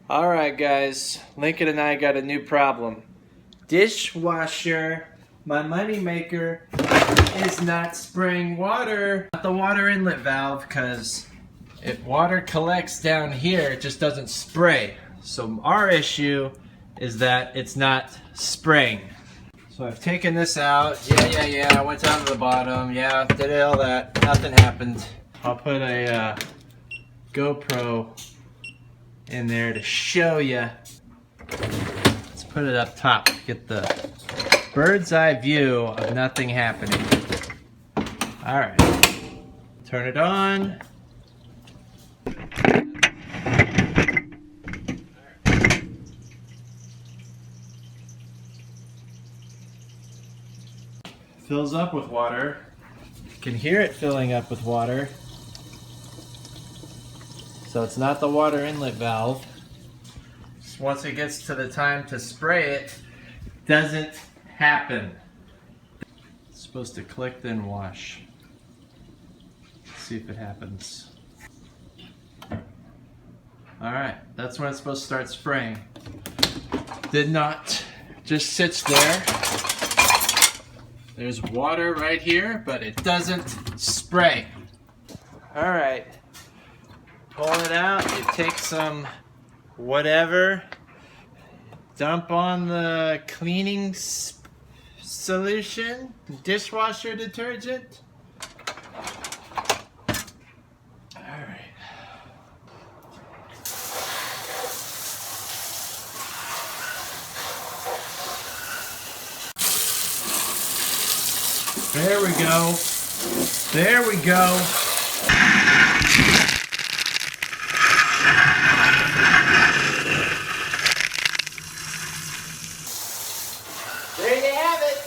Alright guys, Lincoln and I got a new problem. Dishwasher, my money maker, is not spraying water. Not the water inlet valve, because if water collects down here, it just doesn't spray. So our issue is that it's not spraying. So I've taken this out. Yeah, I went down to the bottom. Yeah, did all that. Nothing happened. I'll put a GoPro in there to show you. Let's put it up top. Get the bird's eye view of nothing happening. All right, turn it on. Fills up with water. You can hear it filling up with water. So it's not the water inlet valve. Once it gets to the time to spray it, it doesn't happen. It's supposed to click then wash. Let's see if it happens. Alright, that's when it's supposed to start spraying. Did not. Just sits there. There's water right here, but it doesn't spray. Alright. Pull it out, you take some whatever, dump on the cleaning solution, dishwasher detergent. Alright. There we go. There we go. There you have it.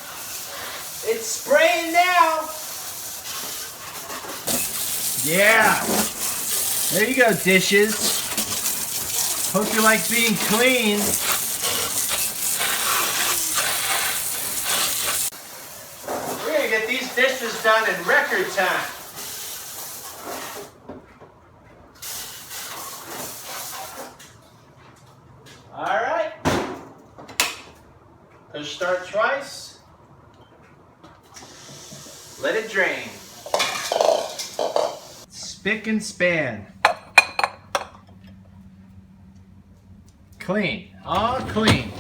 It's spraying now. Yeah. There you go, dishes. Hope you like being clean. We're gonna get these dishes done in record time. All right. Push start twice. Let it drain. Spick and span. Clean. All clean.